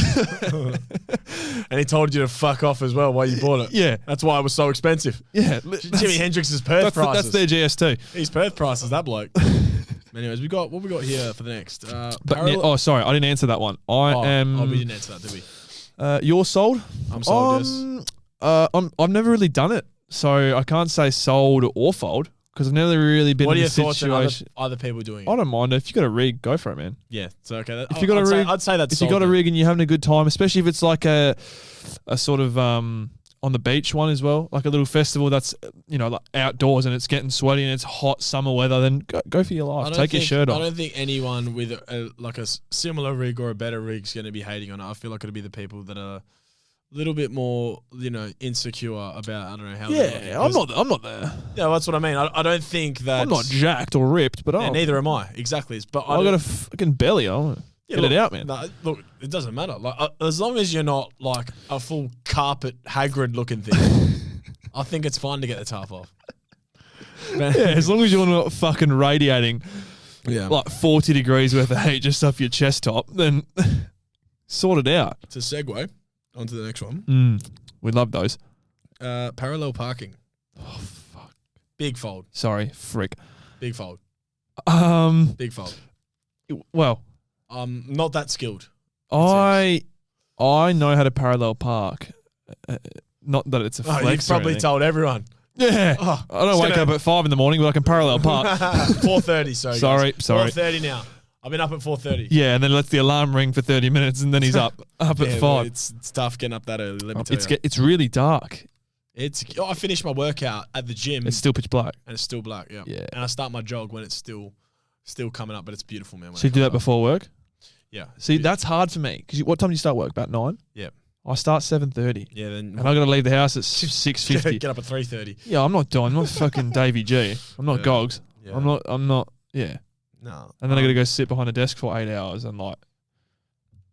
And he told you to fuck off as well while you bought it. Yeah. That's why it was so expensive. Yeah. Jimi Hendrix's Perth prices. That's their GST. He's Perth prices, that bloke. Anyways, what we got here for the next? Sorry, I didn't answer that one. We didn't answer that, did we? You're sold? I'm sold, yes. I've never really done it, so I can't say sold or fold because I've never really been in a situation. What are your thoughts on other people doing it? I don't mind it. If you got a rig, go for it, man. Yeah, so okay. If you got a rig, I'd say that's if you got a rig and you're having a good time, especially if it's like a sort of on the beach one as well, like a little festival that's like outdoors and it's getting sweaty and it's hot summer weather, then go for your life. Take your shirt off. I don't think anyone with like a similar rig or a better rig is going to be hating on it. I feel like it'll be the people that are a little bit more, insecure about, I don't know how. Yeah, I'm not there. Yeah, that's what I mean. I don't think that I'm not jacked or ripped, but neither am I. Exactly. But I got a fucking belly. Get it out, man. No, look, it doesn't matter. Like as long as you're not like a full carpet Hagrid looking thing, I think it's fine to get the tarp off. Yeah, as long as you're not fucking radiating like 40 degrees worth of heat just off your chest top, then sort it out. To segue onto the next one. We love those. Parallel parking. Oh, fuck. Big fold. Sorry, frick. Big fold. Big fold. Well, not that skilled. I know how to parallel park. Not that it's a flex. You've probably told everyone. Yeah. I don't wake up at 5 a.m, but I can parallel park. 4:30. Sorry. Sorry. 4:30 now. I've been up at 4:30. Yeah, and then lets the alarm ring for 30 minutes, and then he's up at 5. Well, it's tough getting up that early. Let me tell you. It's really dark. I finished my workout at the gym. It's still pitch black. And it's still black. Yeah. And I start my jog when it's still coming up, but it's beautiful, man. So you do that before work? Yeah. See, that's hard for me because what time do you start work? About 9. Yeah. I start 7:30. Yeah, then and I got to leave the house at 6:50. Get up at 3:30. Yeah, I'm not doing. I'm not fucking Davey G. I'm not Gogs. Yeah. I'm not. Yeah. No. And then I got to go sit behind a desk for 8 hours and like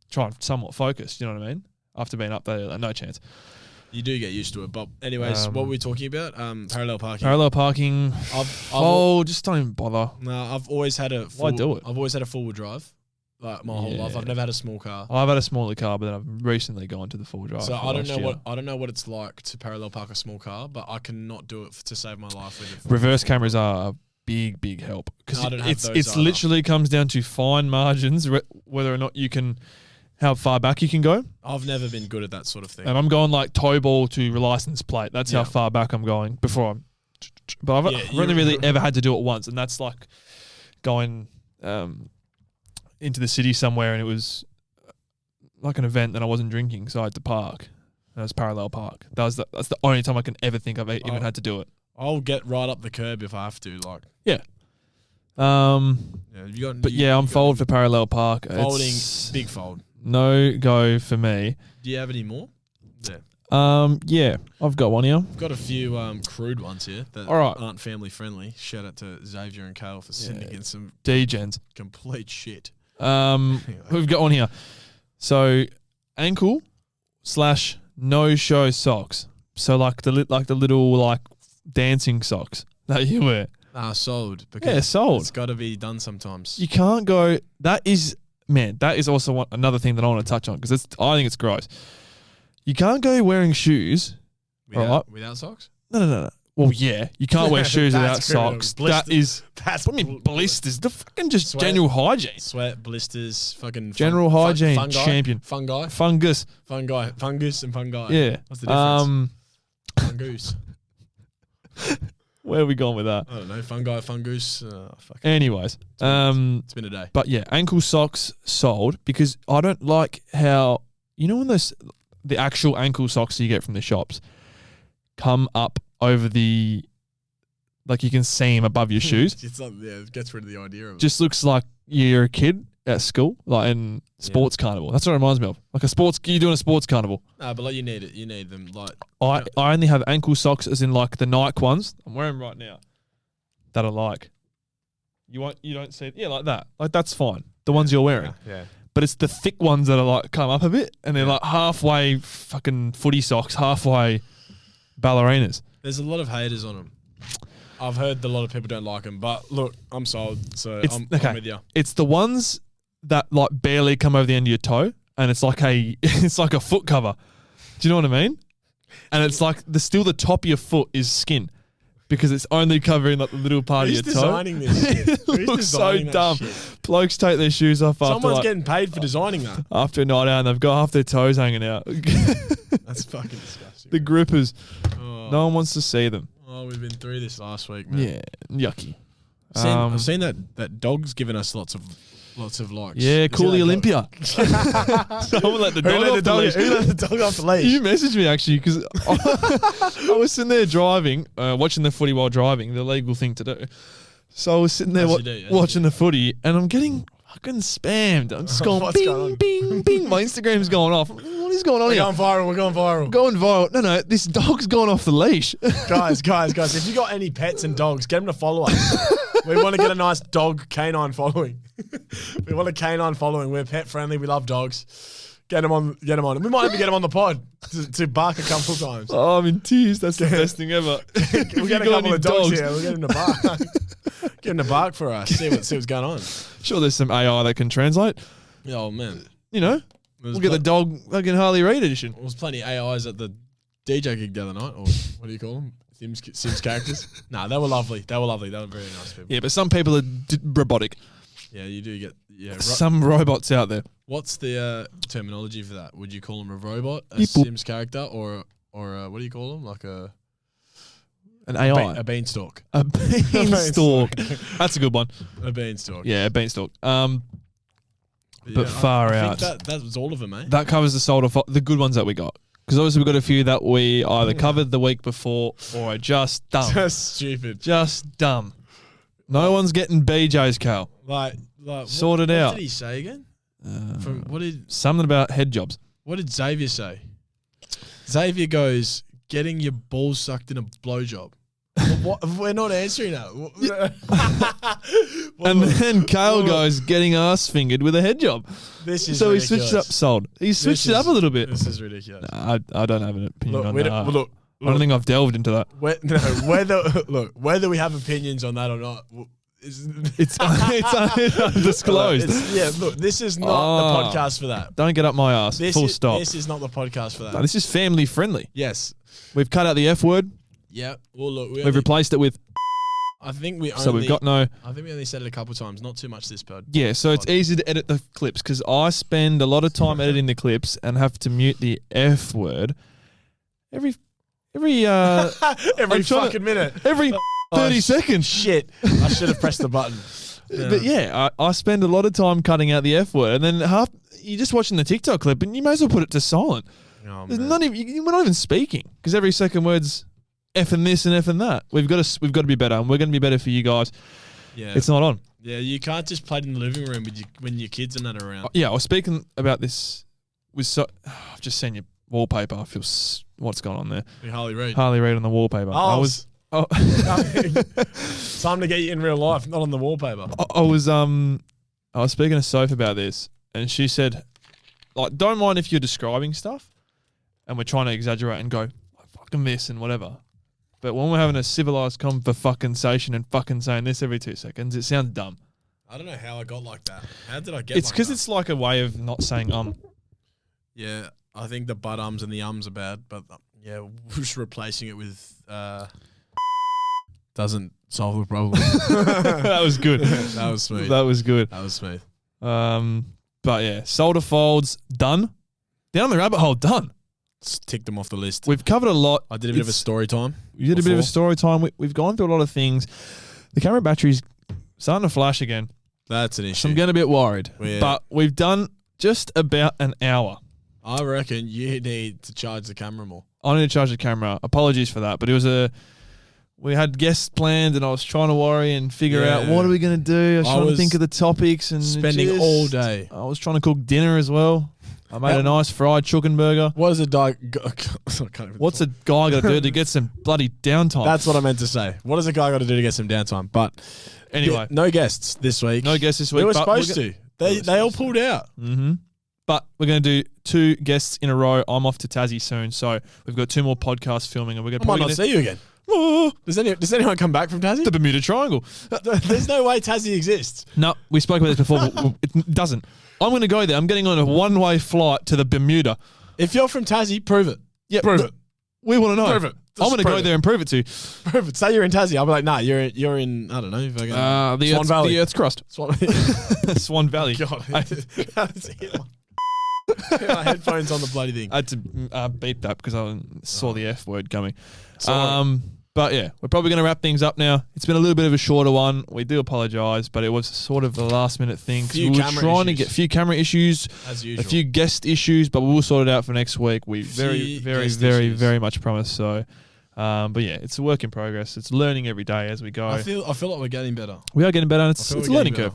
try and somewhat focus. You know what I mean? After being up there, like, no chance. You do get used to it, but anyways, what were we talking about? Parallel parking. Parallel parking. Just don't even bother. No, I've always had a. Why do it? I've always had a 4-wheel drive. Like my whole life, I've never had a small car. I've had a smaller car, but then I've recently gone to the 4-wheel drive. So I don't know what it's like to parallel park a small car, but I cannot do it to save my life with it. Reverse cameras are a big help because it's either. Literally comes down to fine margins, whether or not you can, how far back you can go. I've never been good at that sort of thing. And I'm going like toe ball to license plate. That's how far back I'm going before I'm. But I've only really ever had to do it once, and that's like going. Into the city somewhere, and it was like an event that I wasn't drinking, so I had to park. And it was parallel park. That's the only time I can ever think I've even had to do it. I'll get right up the curb if I have to. Like I'm fold for parallel park. Folding, big fold. No go for me. Do you have any more? Yeah, I've got one here. I've got a few crude ones here that aren't family friendly. Shout out to Xavier and Kale for sitting against some D-gens. Complete shit. We've got one here. So ankle / no-show socks. So like the little like dancing socks that you wear. Sold. Sold. It's got to be done sometimes. You can't go. That is also another thing that I want to touch on because I think it's gross. You can't go wearing shoes without socks. No. Well, yeah, you can't wear shoes without socks. Blisters. What do you mean blisters? The fucking just sweat, general hygiene. Sweat, blisters, fucking general hygiene. Fungi, champion. Fungus. Fungus and fungi. Yeah. What's the difference? Fungus. Where are we going with that? I don't know. Fungi, fungus. Anyways, it's been a day. But yeah, ankle socks sold because I don't like how when the actual ankle socks you get from the shops come up over the, like you can see them above your shoes. It gets rid of the idea of it. Just looks like you're a kid at school, like in sports carnival. That's what it reminds me of. Like you're doing a sports carnival. No, but like you need it. You need them. Like I only have ankle socks as in like the Nike ones. I'm wearing them right now. That I like. You don't see it. Yeah, like that. Like that's fine. The ones you're wearing. Yeah. But it's the thick ones that are like come up a bit and they're like halfway fucking footy socks, halfway ballerinas. There's a lot of haters on them. I've heard that a lot of people don't like them, but look, I'm sold, so I'm with you. It's the ones that like barely come over the end of your toe, and it's like a foot cover. Do you know what I mean? And it's like the top of your foot is skin because it's only covering like the little part of your toe. Who's designing this shit? It looks so dumb. Blokes take their shoes off Someone's getting paid for designing that. After a night out and they've got half their toes hanging out. That's fucking disgusting. The grippers. No one wants to see them. Oh, we've been through this last week, man. Yeah, yucky. I've seen that dog's given us lots of likes. Yeah, Cooley Olympia. Someone let the dog off the leash. Who let the dog off the leash? You messaged me actually because I was sitting there driving, watching the footy while driving, the legal thing to do. So I was sitting there watching the footy and I'm getting fucking spammed. I'm just going bing, bing, bing. My Instagram's going off. What is going on here? We're going viral. Going viral. No, this dog's gone off the leash. Guys, if you got any pets and dogs, get them to follow us. We want to get a nice dog canine following. We want a canine following. We're pet friendly. We love dogs. Get them on. We might even get them on the pod. to bark a couple times. Oh, I'm in tears. That's the best thing ever. We'll get a couple of dogs here. We'll get him to bark. Get him to bark for us. See what's going on. Sure, there's some AI that can translate. Oh, man. You know, we'll get the dog fucking Harley Reid edition. There was plenty of AIs at the DJ gig the other night. Or what do you call them? Sims characters? Nah, they were lovely. They were very nice people. Yeah, but some people are robotic. Yeah, you do get... Some robots out there. What's the terminology for that? Would you call them a robot, a Sims character, or what do you call them? Like an AI? A beanstalk. A beanstalk. That's a good one. A beanstalk. Yeah, a beanstalk. But yeah, far I out. think that was all of them, eh? That covers the good ones that we got. Because obviously we've got a few that we either covered the week before or are just dumb. Just stupid. Just dumb. No one's getting BJ's, Cal. Like sort it out. What did he say again? Something about head jobs. What did Xavier say? Xavier goes, getting your balls sucked in a blowjob. What? We're not answering that. And then Kale goes, getting ass fingered with a head job. This is so ridiculous. he switched it up. Sold. He switched it up a little bit. This is ridiculous. Nah, I don't have an opinion on that. Look, I don't think I've delved into that. Whether we have opinions on that or not, it's undisclosed. Look, this is not the podcast for that. Don't get up my ass. Full stop. This is not the podcast for that. No, this is family friendly. Yes. We've cut out the F word. Yeah. Well, look, we've replaced it with. I think we only. So we've got no. I think we only said it a couple of times. Not too much this pod. Yeah, so it's easy to edit the clips because I spend a lot of time editing the clips and have to mute the F word every fucking minute. Every 30 seconds. Shit. I should have pressed the button. Yeah. But yeah, I spend a lot of time cutting out the F word, and then you're just watching the TikTok clip, and you may as well put it to silent. Oh, we're not even speaking because every second word's F and this and F and that. We've got to be better, and we're going to be better for you guys. Yeah, it's not on. Yeah, you can't just play it in the living room when your kids are not around. Yeah, I was speaking about this. I've just seen your wallpaper. I feel what's going on there. Harley Reid. Harley Reid on the wallpaper. Time to get you in real life, not on the wallpaper. I was speaking to Soph about this, and she said, like, don't mind if you're describing stuff, and we're trying to exaggerate and go fucking this and whatever. But when we're having a civilized conversation and fucking saying this every 2 seconds, it sounds dumb. I don't know how I got like that. How did I get? It's because it's like a way of not saying Yeah, I think the but ums and the ums are bad, but yeah, just replacing it with doesn't solve the problem. That was good. That was smooth. That was good. That was smooth. But yeah, solder folds done. Down the rabbit hole done. Just tick them off the list. We've covered a lot. I did a bit of a story time. You did a bit of a story time. We've gone through a lot of things. The camera battery's starting to flash again. That's an issue. So I'm getting a bit worried. Yeah. But we've done just about an hour. I reckon you need to charge the camera more. I need to charge the camera. Apologies for that. But we had guests planned, and I was trying to worry and figure out what are we going to do. I was trying to think of the topics and spending all day. I was trying to cook dinner as well. I made a nice fried chicken burger. What is What's a guy got to do to get some bloody downtime? That's what I meant to say. What does a guy got to do to get some downtime? But anyway, no guests this week. No guests this week. We were supposed to. They all pulled out. Mm-hmm. But we're going to do 2 guests in a row. I'm off to Tassie soon, so we've got 2 more podcasts filming, and we're going to. I might not see you again. Does anyone come back from Tassie? The Bermuda Triangle. There's no way Tassie exists. No, we spoke about this before. But it doesn't. I'm going to go there. I'm getting on a one-way flight to the Bermuda. If you're from Tassie, prove it. Yeah, prove it. We want to know. Prove it. I'm going to go there and prove it to you. Prove it. Say you're in Tassie. I'll be like, nah, you're in. I don't know. Swan Valley. The Earth's crust. Swan Valley. God, my headphones on the bloody thing. I had to beep that because I saw the F word coming. But yeah, we're probably going to wrap things up now. It's been a little bit of a shorter one. We do apologise, but it was sort of a last minute thing. We were trying to get a few camera issues, as usual, a few guest issues, but we'll sort it out for next week. We very much promise. So, but yeah, it's a work in progress. It's learning every day as we go. I feel like we're getting better. We are getting better. And it's a learning curve.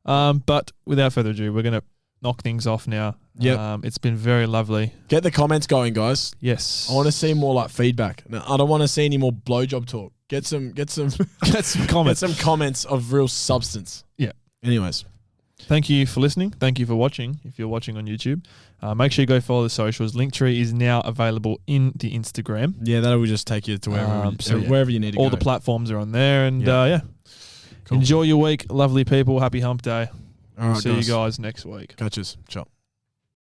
But without further ado, we're going to knock things off now. Yeah, it's been very lovely. Get the comments going, guys. Yes, I want to see more like feedback. Now, I don't want to see any more blowjob talk. Get some comments. Get some comments of real substance. Yeah. Anyways, thank you for listening. Thank you for watching. If you're watching on YouTube, Make sure you go follow the socials. Linktree is now available in the Instagram. Yeah, that will just take you to wherever you need to go. All the platforms are on there. And Cool. Enjoy your week. Lovely people. Happy hump day. All right, See you guys next week. Catches. Ciao.